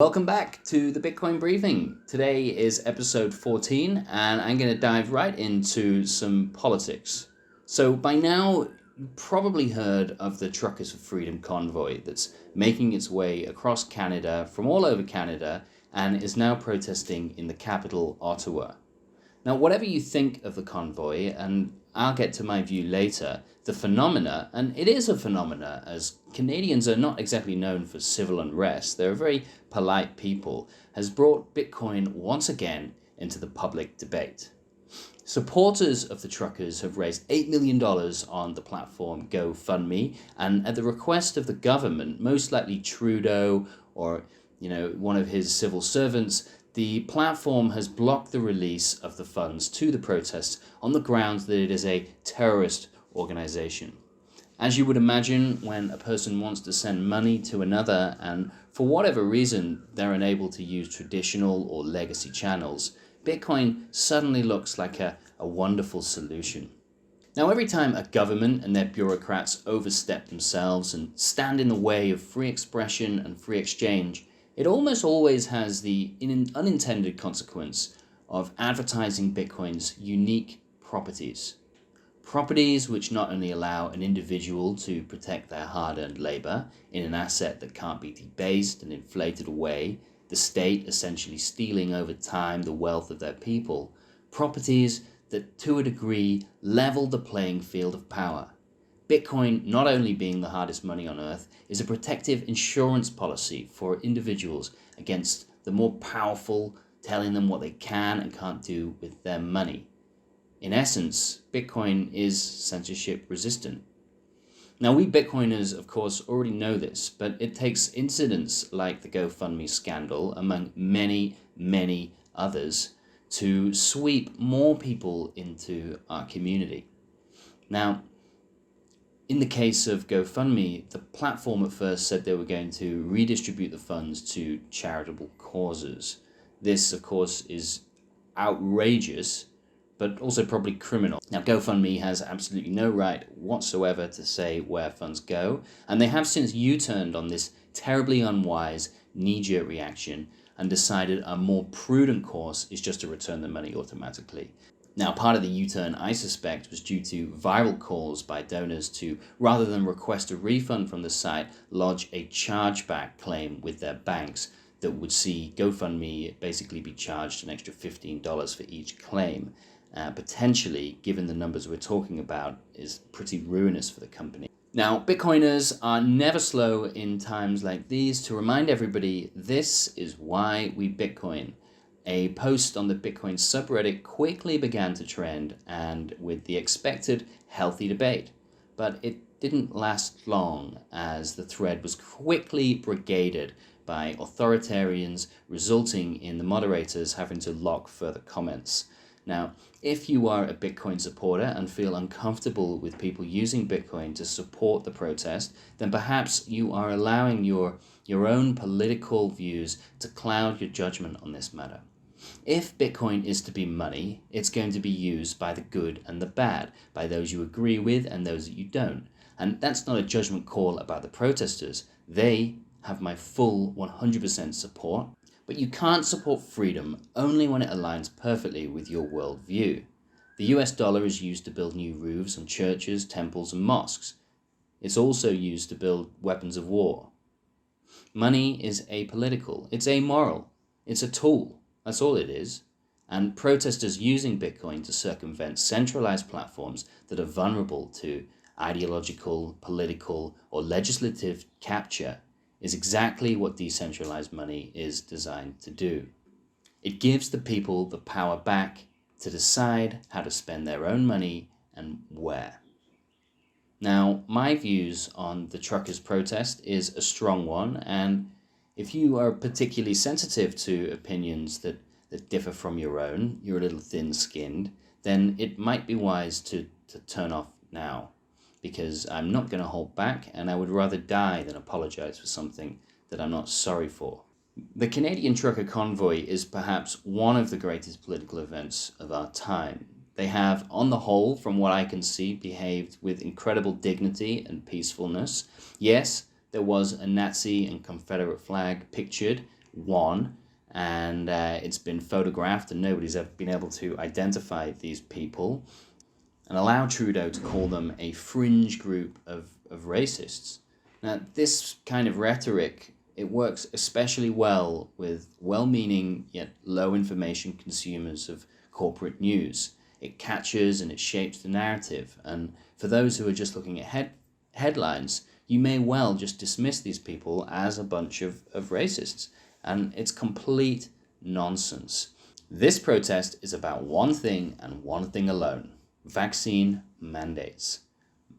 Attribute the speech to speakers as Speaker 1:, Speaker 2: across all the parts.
Speaker 1: Welcome back to the Bitcoin Briefing. Today is episode 14, and I'm going to dive right into some politics. So by now, you probably heard of the Truckers for Freedom convoy that's making its way across Canada, from all over Canada, and is now protesting in the capital, Ottawa. Now, whatever you think of the convoy, and I'll get to my view later, the phenomena, and it is a phenomena, as Canadians are not exactly known for civil unrest, they're a very polite people, has brought Bitcoin once again into the public debate. Supporters of the truckers have raised $8 million on the platform GoFundMe, and at the request of the government, most likely Trudeau or one of his civil servants, the platform has blocked the release of the funds to the protests on the grounds that it is a terrorist organization. As you would imagine, when a person wants to send money to another and for whatever reason they're unable to use traditional or legacy channels, Bitcoin suddenly looks like a wonderful solution. Now, every time a government and their bureaucrats overstep themselves and stand in the way of free expression and free exchange, it almost always has the unintended consequence of advertising Bitcoin's unique properties. Properties which not only allow an individual to protect their hard-earned labor in an asset that can't be debased and inflated away, the state essentially stealing over time the wealth of their people, properties that to a degree level the playing field of power. Bitcoin, not only being the hardest money on earth, is a protective insurance policy for individuals against the more powerful telling them what they can and can't do with their money. In essence, Bitcoin is censorship resistant. Now, we Bitcoiners, of course, already know this, but it takes incidents like the GoFundMe scandal, among many, many others, to sweep more people into our community. Now, in the case of GoFundMe, the platform at first said they were going to redistribute the funds to charitable causes. This, of course, is outrageous, but also probably criminal. Now, GoFundMe has absolutely no right whatsoever to say where funds go, and they have since U-turned on this terribly unwise knee-jerk reaction and decided a more prudent course is just to return the money automatically. Now, part of the U-turn, I suspect, was due to viral calls by donors to, rather than request a refund from the site, lodge a chargeback claim with their banks that would see GoFundMe basically be charged an extra $15 for each claim. Potentially, given the numbers we're talking about, is pretty ruinous for the company. Now, Bitcoiners are never slow in times like these to remind everybody this is why we Bitcoin. A post on the Bitcoin subreddit quickly began to trend, and with the expected healthy debate. But it didn't last long, as the thread was quickly brigaded by authoritarians, resulting in the moderators having to lock further comments. Now, if you are a Bitcoin supporter and feel uncomfortable with people using Bitcoin to support the protest, then perhaps you are allowing your own political views to cloud your judgment on this matter. If Bitcoin is to be money, it's going to be used by the good and the bad, by those you agree with and those that you don't. And that's not a judgment call about the protesters. They have my full 100% support. But you can't support freedom only when it aligns perfectly with your worldview. The US dollar is used to build new roofs on churches, temples, and mosques. It's also used to build weapons of war. Money is apolitical. It's amoral. It's a tool. That's all it is. And protesters using Bitcoin to circumvent centralized platforms that are vulnerable to ideological, political, or legislative capture is exactly what decentralized money is designed to do. It gives the people the power back to decide how to spend their own money and where. Now, my views on the truckers' protest is a strong one, and if you are particularly sensitive to opinions that differ from your own, you're a little thin-skinned, then it might be wise to turn off now, because I'm not going to hold back, and I would rather die than apologize for something that I'm not sorry for. The Canadian trucker convoy is perhaps one of the greatest political events of our time. They have, on the whole, from what I can see, behaved with incredible dignity and peacefulness. Yes, there was a Nazi and Confederate flag pictured one, and it's been photographed and nobody's ever been able to identify these people, and allow Trudeau to call them a fringe group of racists. Now, this kind of rhetoric, it works especially well with well-meaning yet low-information consumers of corporate news. It catches and it shapes the narrative, and for those who are just looking at headlines, you may well just dismiss these people as a bunch of racists, and it's complete nonsense. This protest is about one thing and one thing alone: vaccine mandates.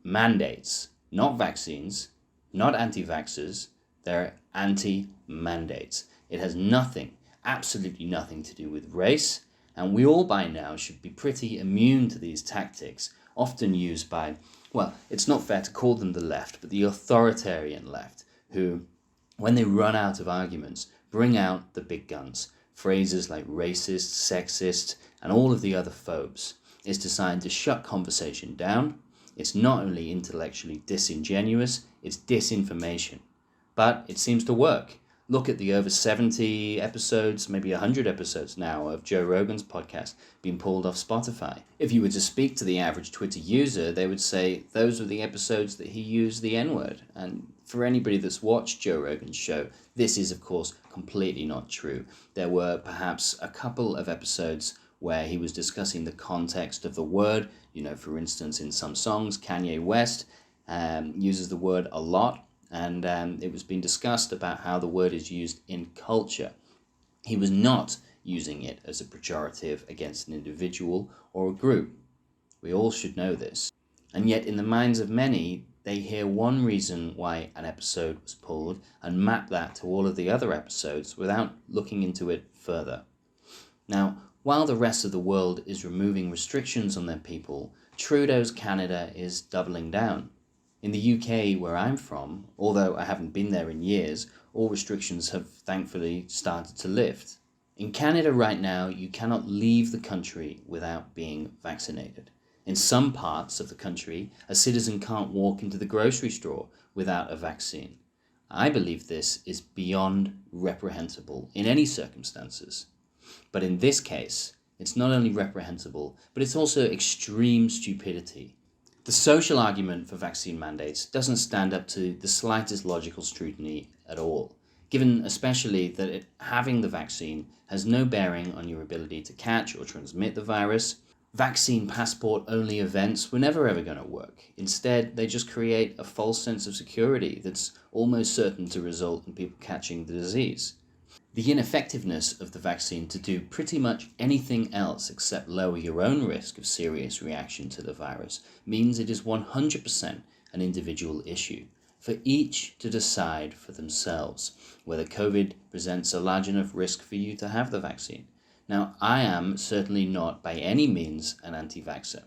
Speaker 1: Mandates, not vaccines, not anti-vaxxers, they're anti-mandates. It has nothing, absolutely nothing to do with race, and we all by now should be pretty immune to these tactics, often used by, well, it's not fair to call them the left, but the authoritarian left, who, when they run out of arguments, bring out the big guns. Phrases like racist, sexist, and all of the other phobes. It's designed to shut conversation down. It's not only intellectually disingenuous, it's disinformation. But it seems to work. Look at the over 70 episodes, maybe 100 episodes now, of Joe Rogan's podcast being pulled off Spotify. If you were to speak to the average Twitter user, they would say those were the episodes that he used the N-word. And for anybody that's watched Joe Rogan's show, this is, of course, completely not true. There were perhaps a couple of episodes where he was discussing the context of the word. You know, for instance, in some songs, Kanye West uses the word a lot, and it was being discussed about how the word is used in culture. He was not using it as a pejorative against an individual or a group. We all should know this. And yet, in the minds of many, they hear one reason why an episode was pulled and map that to all of the other episodes without looking into it further. Now, while the rest of the world is removing restrictions on their people, Trudeau's Canada is doubling down. In the UK, where I'm from, although I haven't been there in years, all restrictions have thankfully started to lift. In Canada right now, you cannot leave the country without being vaccinated. In some parts of the country, a citizen can't walk into the grocery store without a vaccine. I believe this is beyond reprehensible in any circumstances. But in this case, it's not only reprehensible, but it's also extreme stupidity. The social argument for vaccine mandates doesn't stand up to the slightest logical scrutiny at all, given especially that having the vaccine has no bearing on your ability to catch or transmit the virus. Vaccine passport-only events were never ever going to work. Instead, they just create a false sense of security that's almost certain to result in people catching the disease. The ineffectiveness of the vaccine to do pretty much anything else except lower your own risk of serious reaction to the virus means it is 100% an individual issue, for each to decide for themselves whether COVID presents a large enough risk for you to have the vaccine. Now, I am certainly not by any means an anti-vaxxer,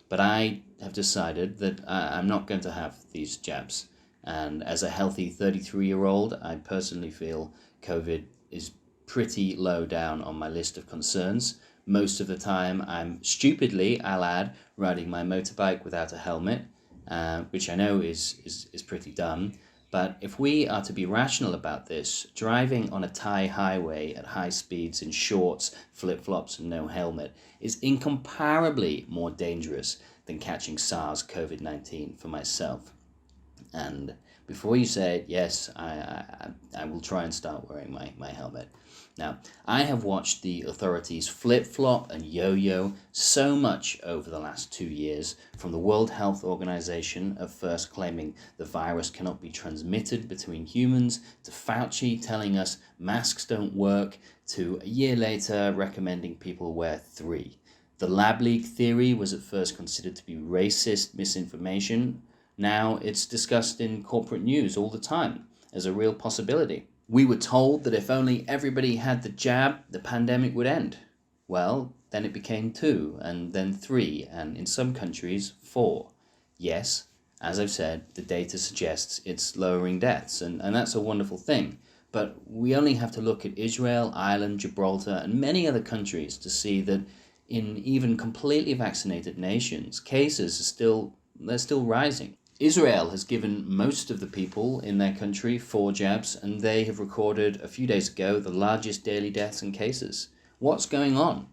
Speaker 1: but I have decided that I'm not going to have these jabs. And as a healthy 33-year-old, I personally feel COVID is pretty low down on my list of concerns. Most of the time, I'm stupidly, I'll add, riding my motorbike without a helmet, which I know is pretty dumb. But if we are to be rational about this, driving on a Thai highway at high speeds in shorts, flip-flops and no helmet is incomparably more dangerous than catching SARS COVID-19 for myself. And before you say, yes, I will try and start wearing my helmet. Now, I have watched the authorities flip-flop and yo-yo so much over the last 2 years, from the World Health Organization at first claiming the virus cannot be transmitted between humans, to Fauci telling us masks don't work, to a year later recommending people wear 3. The lab leak theory was at first considered to be racist misinformation. Now it's discussed in corporate news all the time as a real possibility. We were told that if only everybody had the jab, the pandemic would end. Well, then it became 2, and then 3, and in some countries 4. Yes, as I've said, the data suggests it's lowering deaths, and that's a wonderful thing. But we only have to look at Israel, Ireland, Gibraltar, and many other countries to see that in even completely vaccinated nations, cases are still rising. Israel has given most of the people in their country 4 jabs, and they have recorded a few days ago the largest daily deaths and cases. What's going on?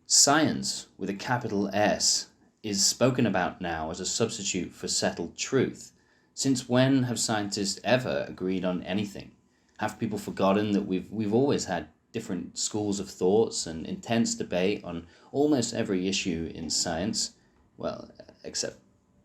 Speaker 1: Science, with a capital S, is spoken about now as a substitute for settled truth. Since when have scientists ever agreed on anything? Have people forgotten that we've always had different schools of thoughts and intense debate on almost every issue in science? Well, except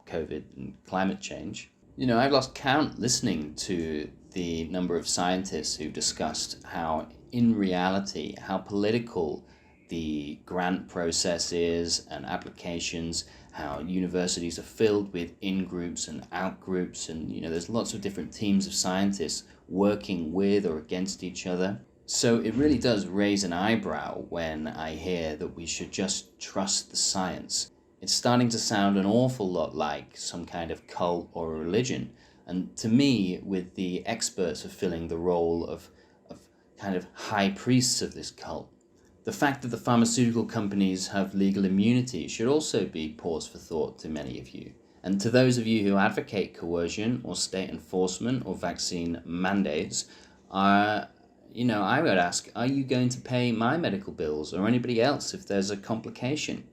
Speaker 1: COVID and climate change. I've lost count listening to the number of scientists who've discussed how, in reality, how political the grant process is and applications, how universities are filled with in-groups and out-groups, and there's lots of different teams of scientists working with or against each other. So it really does raise an eyebrow when I hear that we should just trust the science. It's starting to sound an awful lot like some kind of cult or a religion. And to me, with the experts fulfilling the role of kind of high priests of this cult, the fact that the pharmaceutical companies have legal immunity should also be pause for thought to many of you. And to those of you who advocate coercion or state enforcement or vaccine mandates, I would ask, are you going to pay my medical bills or anybody else if there's a complication?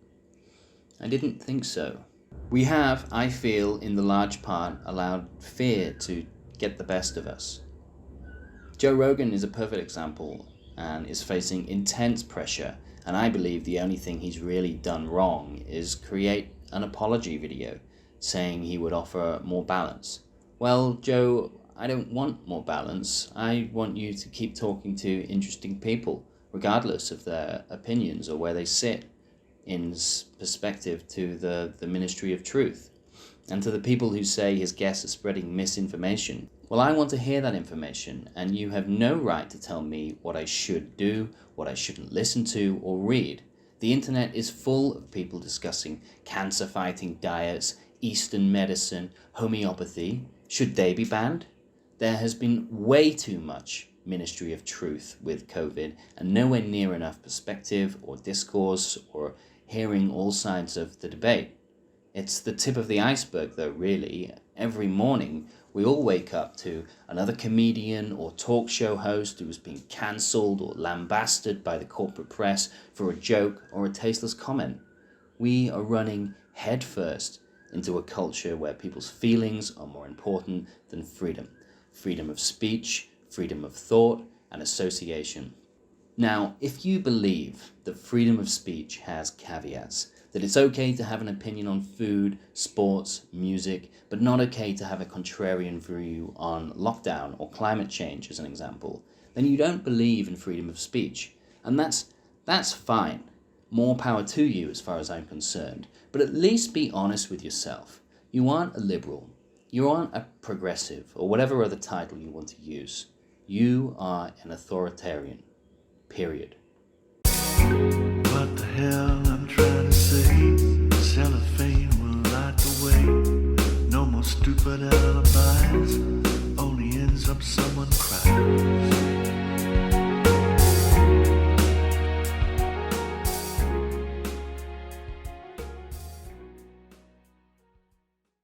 Speaker 1: I didn't think so. We have, I feel, in the large part, allowed fear to get the best of us. Joe Rogan is a perfect example and is facing intense pressure, and I believe the only thing he's really done wrong is create an apology video saying he would offer more balance. Well, Joe, I don't want more balance. I want you to keep talking to interesting people, regardless of their opinions or where they sit in perspective to the ministry of truth. And to the people who say his guests are spreading misinformation, well, I want to hear that information, and you have no right to tell me what I should do, what I shouldn't listen to or read. The internet is full of people discussing cancer-fighting diets, Eastern medicine, homeopathy. Should they be banned? There has been way too much ministry of truth with COVID, and nowhere near enough perspective or discourse or hearing all sides of the debate. It's the tip of the iceberg, though, really. Every morning, we all wake up to another comedian or talk show host who is being cancelled or lambasted by the corporate press for a joke or a tasteless comment. We are running headfirst into a culture where people's feelings are more important than freedom. Freedom of speech, freedom of thought, and association. Now, if you believe that freedom of speech has caveats, that it's okay to have an opinion on food, sports, music, but not okay to have a contrarian view on lockdown or climate change, as an example, then you don't believe in freedom of speech. And that's fine. More power to you as far as I'm concerned. But at least be honest with yourself. You aren't a liberal. You aren't a progressive, or whatever other title you want to use. You are an authoritarian. Period.